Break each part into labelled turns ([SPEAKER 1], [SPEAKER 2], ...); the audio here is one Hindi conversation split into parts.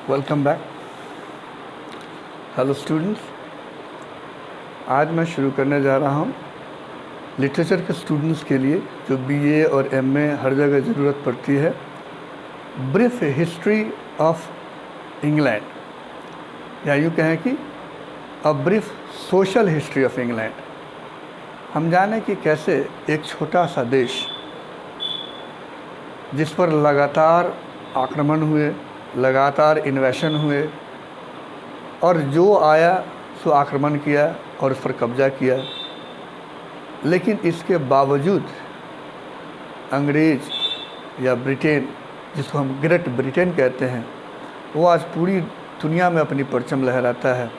[SPEAKER 1] Welcome back. हेलो स्टूडेंट्स, आज मैं शुरू करने जा रहा हूँ लिटरेचर के स्टूडेंट्स के लिए जो बीए और एमए हर जगह ज़रूरत पड़ती है, ब्रीफ हिस्ट्री ऑफ इंग्लैंड, या यूँ कहें कि a brief social history of England. हम जाने कि कैसे एक छोटा सा देश जिस पर लगातार आक्रमण हुए, लगातार इन्वेशन हुए और जो आया सो आक्रमण किया और उस पर कब्जा किया, लेकिन इसके बावजूद अंग्रेज़ या ब्रिटेन, जिसको हम ग्रेट ब्रिटेन कहते हैं, वो आज पूरी दुनिया में अपनी परचम लहराता है,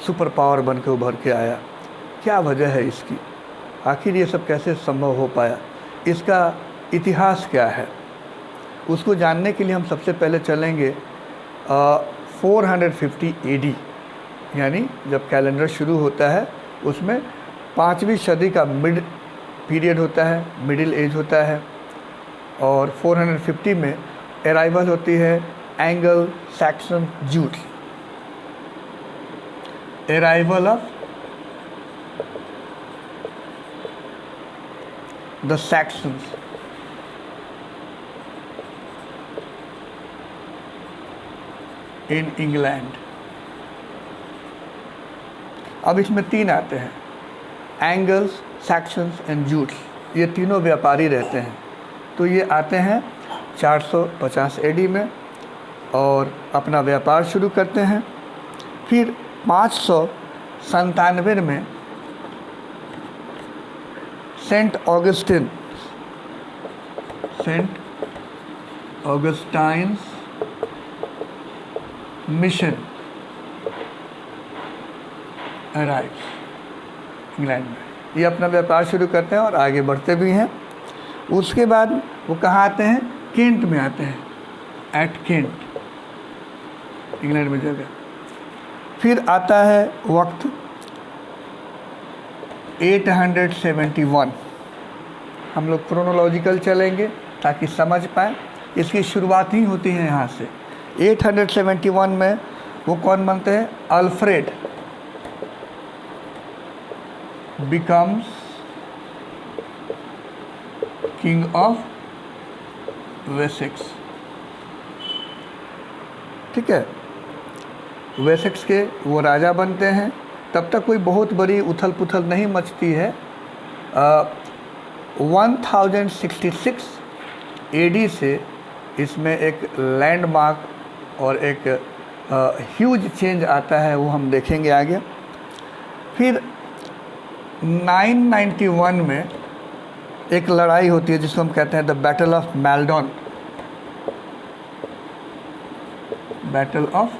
[SPEAKER 1] सुपर पावर बन के उभर के आया। क्या वजह है इसकी? आखिर ये सब कैसे संभव हो पाया? इसका इतिहास क्या है? उसको जानने के लिए हम सबसे पहले चलेंगे 450 AD, यानी जब कैलेंडर शुरू होता है उसमें 5वीं सदी का मिड पीरियड होता है, मिडिल एज होता है। और 450 में अराइवल होती है angle Saxon Jutes, arrival of the Saxons. In England. अब इसमें 3 आते हैं, एंगल्स, सैक्सन्स एंड जूट्स। ये तीनों व्यापारी रहते हैं। तो ये आते हैं 450 AD में और अपना व्यापार शुरू करते हैं। फिर 597 में सेंट ऑगस्टाइन्स मिशन अराइव्स इंग्लैंड में। ये अपना व्यापार शुरू करते हैं और आगे बढ़ते भी हैं। उसके बाद वो कहाँ आते हैं? केंट में आते हैं, एट केंट, इंग्लैंड में जगह। फिर आता है वक्त 871। हम लोग क्रोनोलॉजिकल चलेंगे ताकि समझ पाएँ। इसकी शुरुआत ही होती है यहाँ से। 871 में वो कौन बनते हैं? Alfred becomes king of Wessex. ठीक है, वेसेक्स के वो राजा बनते हैं। तब तक कोई बहुत बड़ी उथल पुथल नहीं मचती है। 1066 AD से इसमें एक लैंडमार्क और एक ह्यूज चेंज आता है, वो हम देखेंगे आगे। फिर 991 में एक लड़ाई होती है जिसको हम कहते हैं the battle of Maldon. Battle of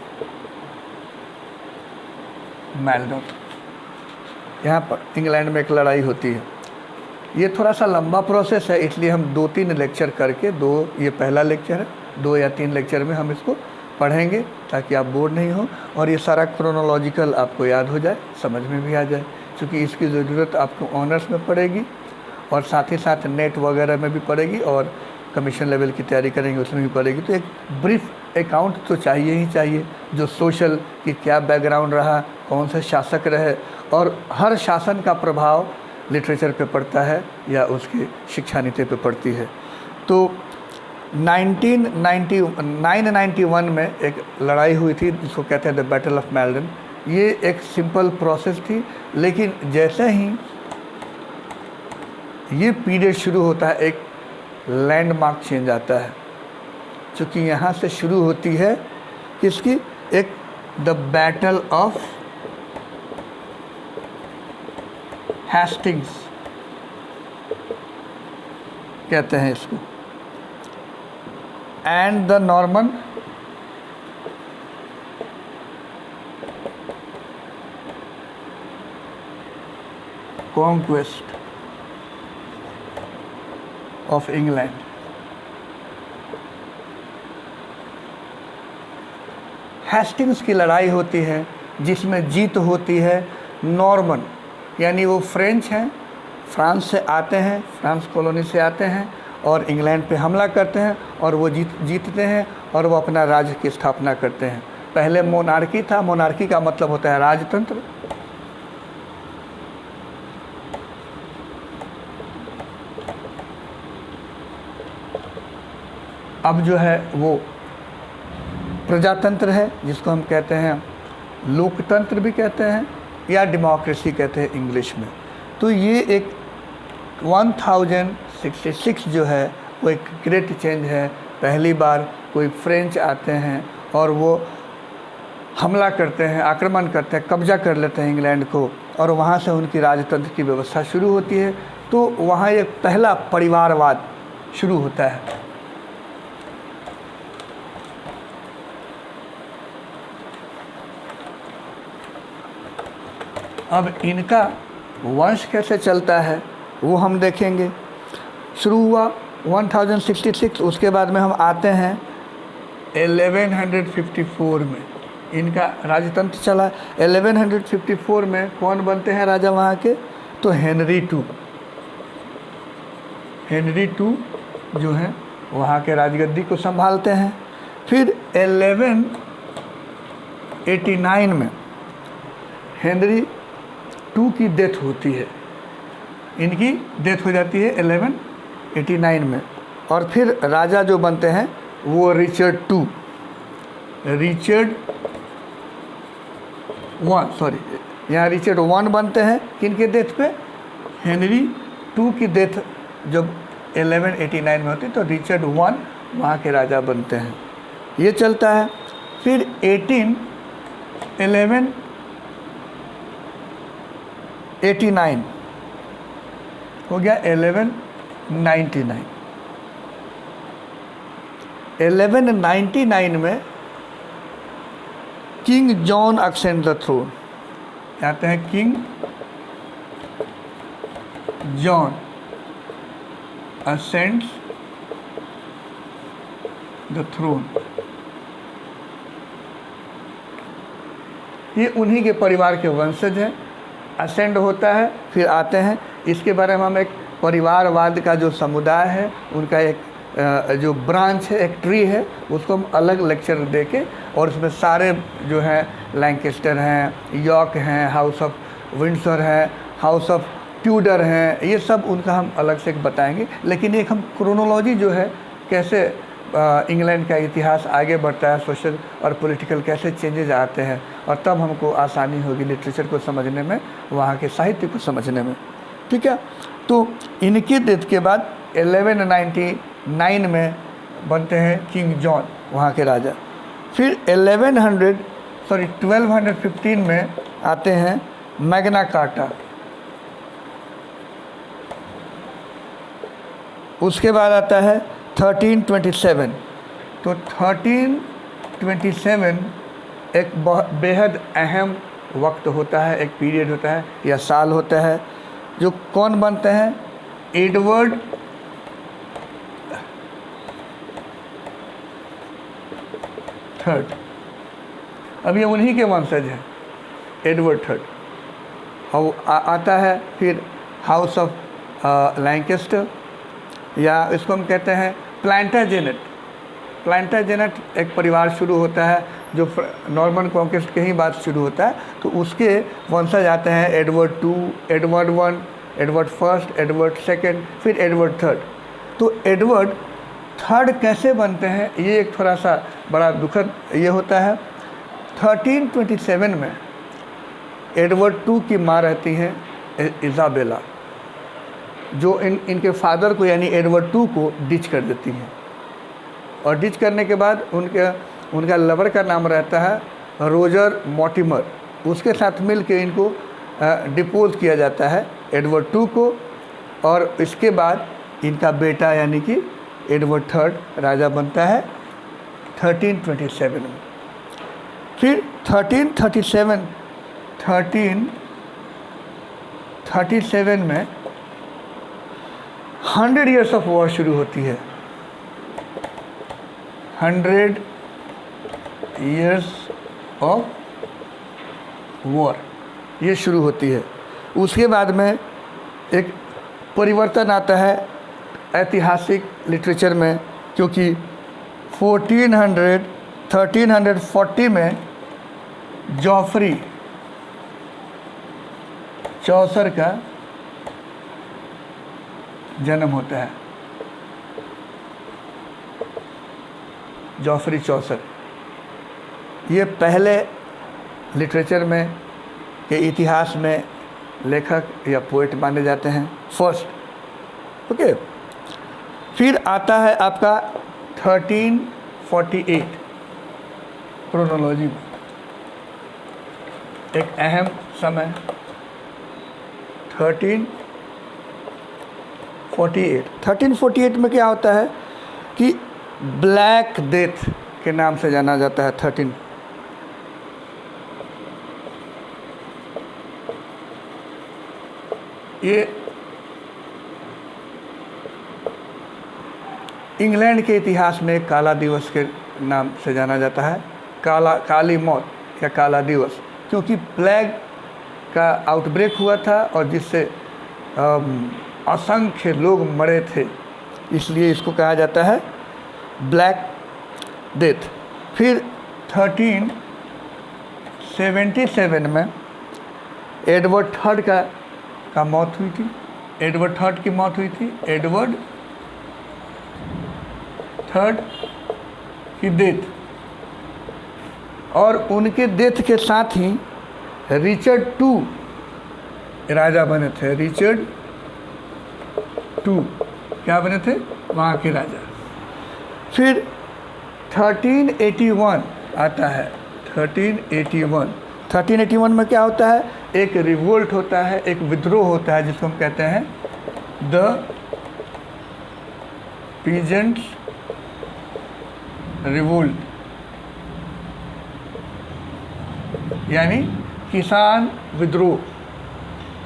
[SPEAKER 1] Maldon, यहाँ पर इंग्लैंड में एक लड़ाई होती है। ये थोड़ा सा लंबा प्रोसेस है, इसलिए हम 2-3 लेक्चर करके, ये पहला लेक्चर है, 2 या 3 लेक्चर में हम इसको पढ़ेंगे ताकि आप बोर नहीं हो और ये सारा क्रोनोलॉजिकल आपको याद हो जाए, समझ में भी आ जाए। क्योंकि इसकी ज़रूरत आपको ऑनर्स में पड़ेगी और साथ ही साथ नेट वगैरह में भी पड़ेगी और कमीशन लेवल की तैयारी करेंगे उसमें भी पड़ेगी। तो एक ब्रीफ अकाउंट तो चाहिए ही चाहिए, जो सोशल कि क्या बैकग्राउंड रहा, कौन से शासक रहे और हर शासन का प्रभाव लिटरेचर पे पड़ता है या उसकी शिक्षा नीति पे पड़ती है। तो 991 में एक लड़ाई हुई थी जिसको कहते हैं द बैटल ऑफ मैल्डन। ये एक सिंपल प्रोसेस थी, लेकिन जैसे ही ये पीरियड शुरू होता है एक लैंडमार्क चेंज आता है, क्योंकि यहाँ से शुरू होती है किसकी? एक द बैटल ऑफ हेस्टिंग्स कहते हैं इसको, and the Norman conquest of England. Hastings की लड़ाई होती है जिसमें जीत होती है नॉर्मन, यानी वो फ्रेंच हैं, फ्रांस से आते हैं, फ्रांस कॉलोनी से आते हैं और इंग्लैंड पे हमला करते हैं और वो जीतते हैं और वो अपना राज्य की स्थापना करते हैं। पहले मोनार्की था, मोनार्की का मतलब होता है राजतंत्र। अब जो है वो प्रजातंत्र है, जिसको हम कहते हैं लोकतंत्र भी कहते हैं या डेमोक्रेसी कहते हैं इंग्लिश में। तो ये एक 1066 जो है वो एक ग्रेट चेंज है। पहली बार कोई फ्रेंच आते हैं और वो हमला करते हैं, आक्रमण करते हैं, कब्जा कर लेते हैं इंग्लैंड को और वहाँ से उनकी राजतंत्र की व्यवस्था शुरू होती है। तो वहाँ एक पहला परिवारवाद शुरू होता है। अब इनका वंश कैसे चलता है वो हम देखेंगे। शुरू हुआ 1066, उसके बाद में हम आते हैं 1154 में इनका राजतंत्र चला। 1154 में कौन बनते हैं राजा वहाँ के? तो हेनरी टू जो है वहाँ के राजगद्दी को संभालते हैं। फिर 1189 में हेनरी 2 की डेथ होती है, इनकी डेथ हो जाती है 1189 में। और फिर राजा जो बनते हैं वो रिचर्ड 1 बनते हैं। किनके डेथ पे? हेनरी 2 की डेथ जब 1189 में होती तो रिचर्ड 1 वहाँ के राजा बनते हैं। ये चलता है। फिर 1189 हो गया 1199। 1199 में King John ascend the throne आते हैं। King John ascends the throne. ये उन्हीं के परिवार के वंशज हैं। असेंड होता है, फिर आते हैं। इसके बारे में हम एक परिवारवाद का जो समुदाय है उनका एक जो ब्रांच है, एक ट्री है, उसको हम अलग लेक्चर देके और उसमें सारे जो है लैंकेस्टर हैं, यॉर्क हैं, हाउस ऑफ विंडसर है, हाउस ऑफ ट्यूडर हैं, ये सब उनका हम अलग से बताएंगे। लेकिन एक हम क्रोनोलॉजी जो है कैसे इंग्लैंड का इतिहास आगे बढ़ता है, सोशल और पॉलिटिकल कैसे चेंजेज आते हैं, और तब हमको आसानी होगी लिटरेचर को समझने में, वहाँ के साहित्य को समझने में। ठीक है। तो इनकी डेथ के बाद 1199 में बनते हैं किंग जॉन वहाँ के राजा। फिर 1215 में आते हैं मैग्ना कार्टा। उसके बाद आता है 1327। तो 1327 एक बेहद अहम वक्त होता है, एक पीरियड होता है या साल होता है। जो कौन बनते हैं? Edward third. अब ये उन्हीं के वंशज हैं, एडवर्ड थर्ड। और आता है फिर हाउस ऑफ लैंकेस्टर, या इसको हम कहते हैं प्लांटाजेनेट। प्लांटाजेनेट एक परिवार शुरू होता है जो नॉर्मन कॉन्क्वेस्ट के ही बाद शुरू होता है। तो उसके वंशज आते हैं Edward 2, Edward 1, Edward first, Edward second, फिर एडवर्ड थर्ड। तो एडवर्ड थर्ड कैसे बनते हैं, ये एक थोड़ा सा बड़ा दुखद ये होता है। 1327 में एडवर्ड 2 की माँ रहती हैं इज़ाबेला, जो इनके फादर को यानी एडवर्ड 2 को डिच कर देती हैं। और डिच करने के बाद उनका लवर का नाम रहता है रोजर मॉर्टिमर। उसके साथ मिल के इनको डिपोज किया जाता है एडवर्ड 2 को, और इसके बाद इनका बेटा यानी कि एडवर्ड थर्ड राजा बनता है 1327 में। फिर 1337 में 100 ईयर्स ऑफ वॉर शुरू होती है। 100 ईयर्स ऑफ वॉर ये शुरू होती है। उसके बाद में एक परिवर्तन आता है ऐतिहासिक लिटरेचर में, क्योंकि 1340 में जॉफरी चौसर का जन्म होता है। जॉफरी चौसर ये पहले लिटरेचर में के इतिहास में लेखक या पोएट माने जाते हैं, फर्स्ट। ओके, फिर आता है आपका 1348 क्रोनोलॉजी में, एक अहम समय 1348 में क्या होता है कि ब्लैक डेथ के नाम से जाना जाता है। 13 ये इंग्लैंड के इतिहास में एक काला दिवस के नाम से जाना जाता है, काली मौत या काला दिवस, क्योंकि प्लेग का आउटब्रेक हुआ था और जिससे असंख्य लोग मरे थे, इसलिए इसको कहा जाता है ब्लैक डेथ। फिर 1377 में एडवर्ड थर्ड का मौत हुई थी। एडवर्ड थर्ड की मौत हुई थी। एडवर्ड थर्ड की डेथ, और उनके डेथ के साथ ही रिचर्ड टू राजा बने थे। रिचर्ड टू क्या बने थे? वहाँ के राजा। फिर 1381 आता है। 1381 में क्या होता है? एक रिवोल्ट होता है, एक विद्रोह होता है, जिसको हम कहते हैं द पीजेंट्स रिवोल्ट, यानी किसान विद्रोह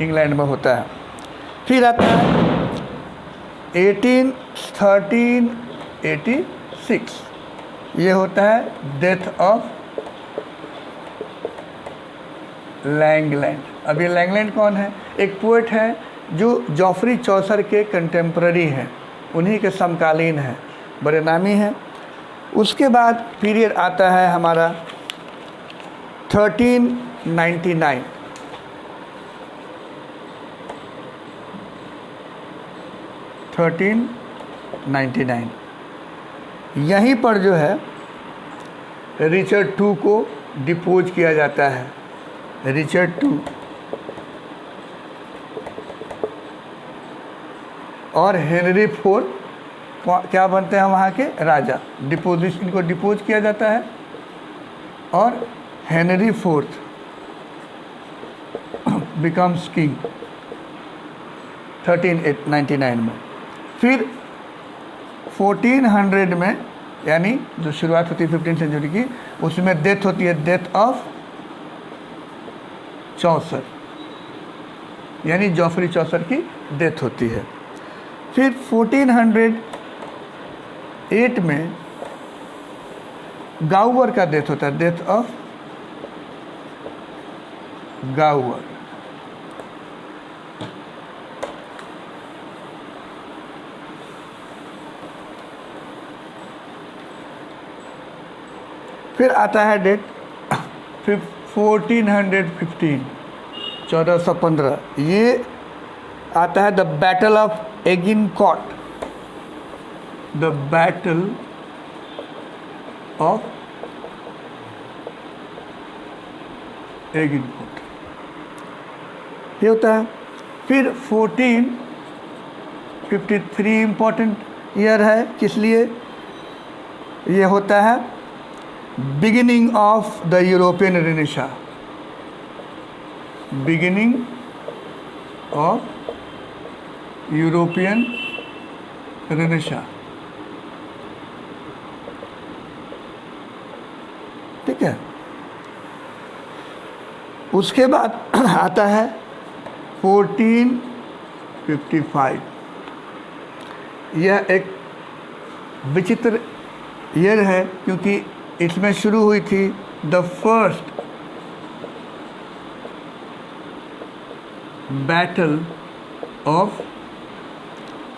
[SPEAKER 1] इंग्लैंड में होता है। फिर आता है 1386, ये होता है डेथ ऑफ लैंगलैंड। अब ये लैंगलैंड कौन है? एक पोएट है जो जॉफरी चौसर के कंटेम्प्ररी हैं, उन्हीं के समकालीन हैं, बड़े नामी हैं। उसके बाद पीरियड आता है हमारा 1399। 1399 यहीं पर जो है रिचर्ड टू को डिपोज किया जाता है। रिचर्ड टू और हेनरी फोर्थ क्या बनते हैं वहाँ के राजा। इनको डिपोज किया जाता है और हेनरी फोर्थ बिकम्स किंग 1399 में। फिर 1400 में, यानी जो शुरुआत होती है 15th सेंचुरी की, उसमें डेथ होती है, डेथ ऑफ चौसर, यानी जॉफरी चौसर की डेथ होती है। फिर 1408 में गाउवर का डेथ होता है, डेथ ऑफ गाउवर। फिर आता है डेट 1415, 1415, ये आता है the battle of Agincourt, the battle of Agincourt, ये होता है। फिर 1453 इम्पोर्टेंट ईयर है, किस लिए? ये होता है beginning of the European renaissance, beginning of European renaissance. ठीक है। उसके बाद आता है 1455। यह एक विचित्र ईयर है, क्योंकि इसमें शुरू हुई थी the first battle of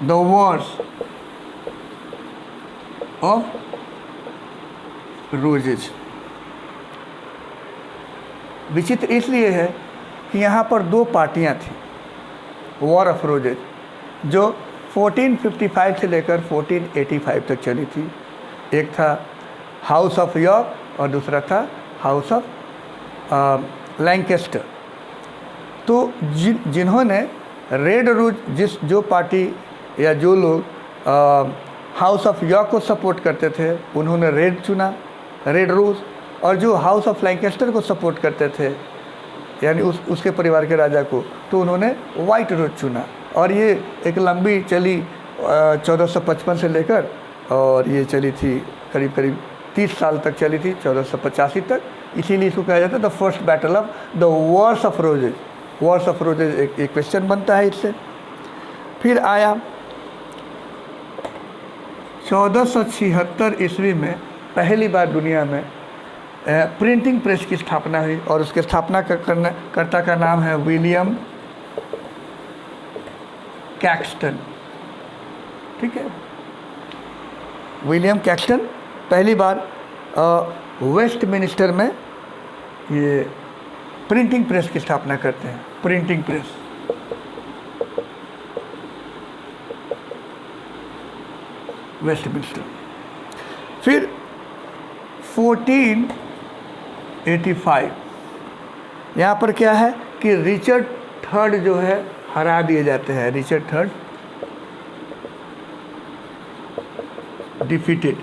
[SPEAKER 1] the Wars of roses. विचित्र इसलिए है कि यहाँ पर दो पार्टियाँ थी वॉर ऑफ रोजेज, जो 1455 से लेकर 1485 तक चली थी। एक था हाउस ऑफ यॉर्क और दूसरा था हाउस ऑफ लैंकेस्टर। तो जिन्होंने रेड रूज जो पार्टी या जो लोग हाउस ऑफ यॉर्क को सपोर्ट करते थे उन्होंने रेड चुना, रेड रूज, और जो हाउस ऑफ लैंकेस्टर को सपोर्ट करते थे यानी उसके परिवार के राजा को, तो उन्होंने वाइट रूज चुना। और ये एक लंबी चली 1455 से लेकर, और ये चली थी करीब करीब 30 साल तक चली थी, 1485 तक। इसीलिए इसको कहा जाता है the first battle of the Wars of roses. Wars of roses एक क्वेश्चन बनता है इससे। फिर आया 1476 ईस्वी में पहली बार दुनिया में प्रिंटिंग प्रेस की स्थापना हुई, और उसके स्थापना कर्ता का नाम है विलियम कैक्सटन। ठीक है, विलियम कैक्सटन पहली बार वेस्टमिनिस्टर में ये प्रिंटिंग प्रेस की स्थापना करते हैं। Printing press Westminster. फिर 1485 यहाँ पर क्या है कि रिचर्ड थर्ड जो है हरा दिए जाते हैं। Richard third defeated.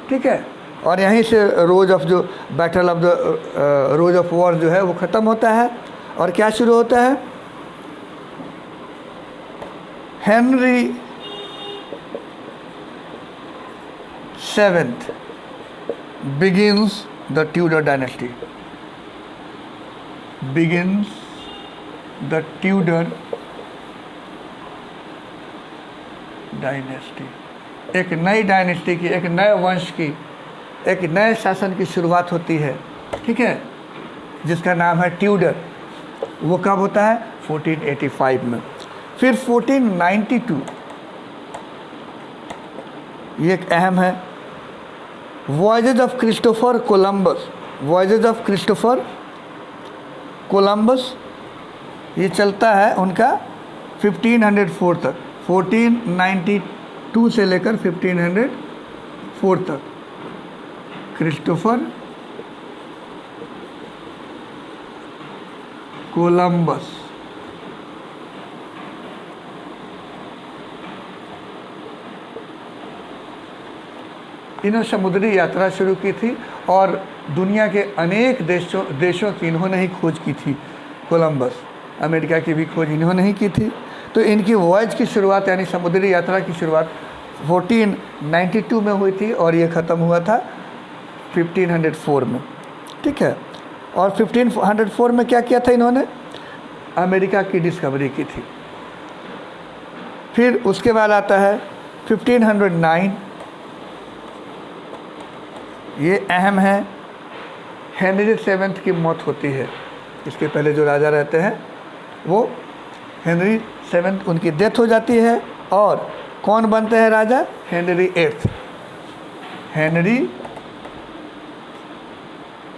[SPEAKER 1] ठीक है, और यहीं से रोज ऑफ जो battle of the rose of war जो है वो ख़त्म होता है, और क्या शुरू होता है? Henry seventh begins the Tudor dynasty. Begins the Tudor dynasty. एक नई डायनेस्टी की, एक नए वंश की, एक नए शासन की शुरुआत होती है। ठीक है, जिसका नाम है ट्यूडर। वो कब होता है? 1485 में। फिर 1492 ये एक अहम है, voyages of Christopher Columbus. Voyages of Christopher Columbus ये चलता है उनका 1504 तक, 1492 से लेकर 1504 तक। क्रिस्टोफर कोलंबस इन्होंने समुद्री यात्रा शुरू की थी, और दुनिया के अनेक देशों की इन्होंने ही खोज की थी। कोलंबस, अमेरिका की भी खोज इन्होंने ही की थी। तो इनकी वॉयज की शुरुआत यानी समुद्री यात्रा की शुरुआत 1492 में हुई थी, और ये ख़त्म हुआ था 1504 में। ठीक है, और 1504 में क्या किया था इन्होंने? अमेरिका की डिस्कवरी की थी। फिर उसके बाद आता है 1509, ये अहम है, हेनरी सेवेंथ की मौत होती है। इसके पहले जो राजा रहते हैं वो हेनरी सेवेंथ, उनकी डेथ हो जाती है, और कौन बनते हैं राजा? Henry eighth. Henry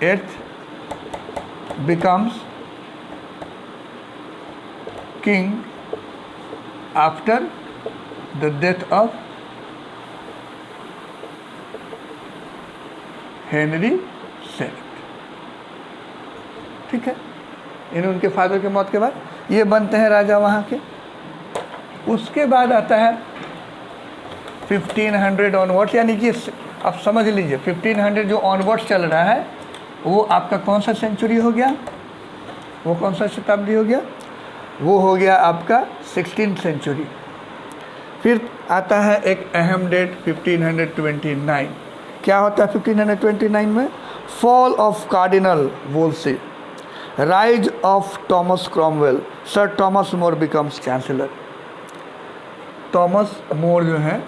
[SPEAKER 1] eighth becomes king after the death of Henry seventh. ठीक है, इन्हें उनके फादर की मौत के बाद ये बनते हैं राजा वहाँ के। उसके बाद आता है 1500 ऑनवर्ड्स, यानी कि आप समझ लीजिए 1500 जो ऑनवर्ड्स चल रहा है वो आपका कौन सा सेंचुरी हो गया? वो कौन सा शताब्दी हो गया? वो हो गया आपका 16th सेंचुरी। फिर आता है एक अहम डेट 1529। क्या होता है 1529 में? Fall of cardinal Wolsey, rise of Thomas Cromwell, sir Thomas More becomes chancellor. Thomas More जो है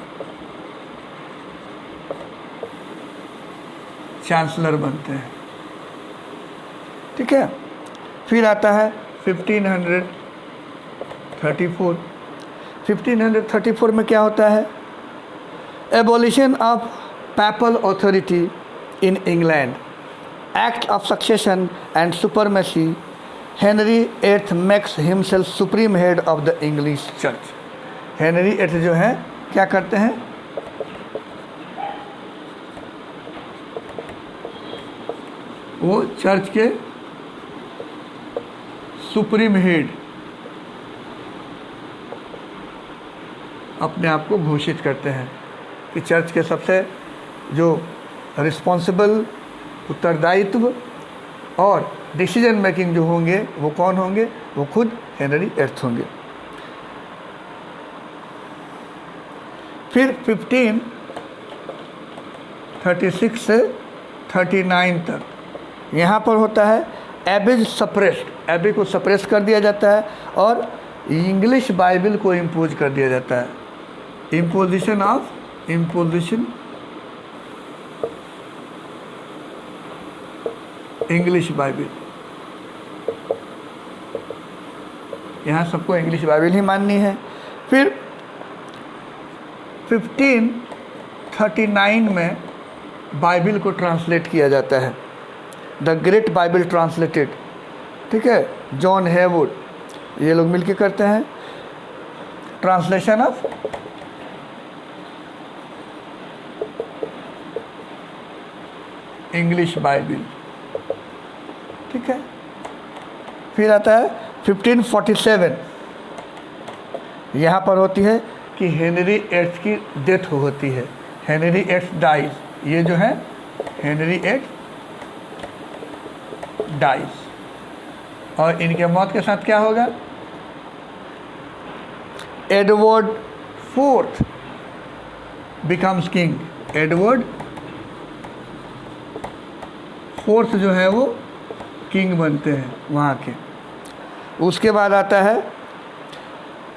[SPEAKER 1] चांसलर बनते हैं। ठीक है, फिर आता है 1534। 1534 में क्या होता है? Abolition of PayPal authority in England, act of succession and supremacy, Henry eighth makes himself supreme head of the English church. Henry eighth जो है क्या करते हैं? वो चर्च के सुप्रीम हेड अपने आप को घोषित करते हैं कि चर्च के सबसे जो रिस्पॉन्सिबल, उत्तरदायित्व और डिसीजन मेकिंग जो होंगे वो कौन होंगे? वो खुद हेनरी एट्थ होंगे। फिर 1536 से 39 तक यहाँ पर होता है एबीज सप्रेस्ड, एबी को सप्रेस कर दिया जाता है और इंग्लिश बाइबल को इम्पोज कर दिया जाता है। इम्पोजिशन इंग्लिश बाइबल, यहाँ सबको इंग्लिश बाइबल ही माननी है। फिर 1539 में बाइबल को ट्रांसलेट किया जाता है, द ग्रेट बाइबल ट्रांसलेटेड, ठीक है, जॉन हेवुड ये लोग मिलके करते हैं ट्रांसलेशन ऑफ इंग्लिश बाइबल, ठीक है। फिर आता है 1547, यहाँ पर होती है कि हेनरी एट्थ की डेथ होती है, हेनरी एट्थ डाइज, ये जो है हेनरी एट्थ डाइज, और इनके मौत के साथ क्या होगा? Edward fourth becomes king, Edward fourth जो है वो किंग बनते हैं वहाँ के। उसके बाद आता है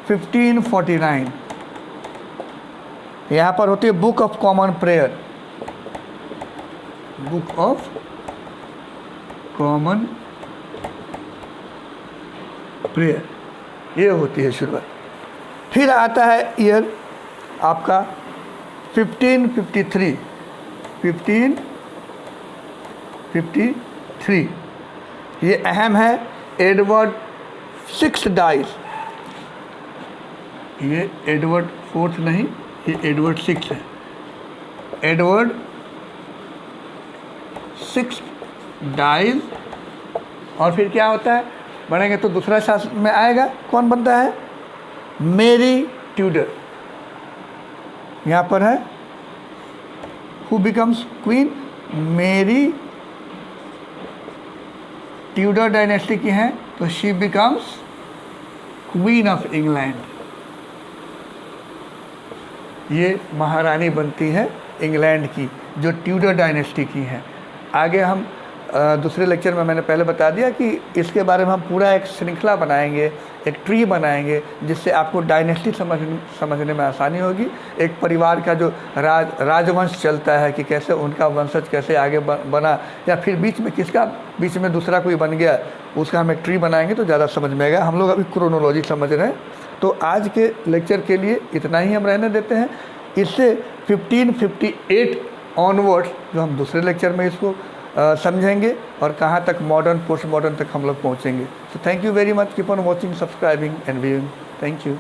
[SPEAKER 1] 1549, यहाँ पर होती है book of common prayer, book of common prayer, ये होती है शुरुआत। फिर आता है ईयर आपका 1553, 1553 ये अहम है। एडवर्ड सिक्स डाइज, ये एडवर्ड फोर्थ नहीं, ये एडवर्ड सिक्स है, एडवर्ड सिक्स डाइज। और फिर क्या होता है, बढ़ेंगे तो दूसरा शासन में आएगा, कौन बनता है? मेरी ट्यूडर, यहाँ पर है हु बिकम्स क्वीन, मेरी ट्यूडर डायनेस्टी की हैं तो she becomes queen of England, ये महारानी बनती है इंग्लैंड की जो ट्यूडर डायनेस्टी की हैं। आगे हम दूसरे लेक्चर में मैंने पहले बता दिया कि इसके बारे में हम पूरा एक श्रृंखला बनाएंगे, एक ट्री बनाएंगे, जिससे आपको डायनेस्टी समझने में आसानी होगी। एक परिवार का जो राजवंश चलता है कि कैसे उनका वंशज कैसे आगे बना, या फिर बीच में दूसरा कोई बन गया, उसका हम एक ट्री बनाएंगे तो ज़्यादा समझ में आएगा। हम लोग अभी क्रोनोलॉजी समझ रहे हैं, तो आज के लेक्चर के लिए इतना ही हम रहने देते हैं। इससे 1558 ऑनवर्ड्स जो हम दूसरे लेक्चर में इसको समझेंगे और कहाँ तक मॉडर्न पोस्ट मॉडर्न तक हम लोग पहुँचेंगे। So thank you very much. Keep on watching, subscribing and viewing. Thank you.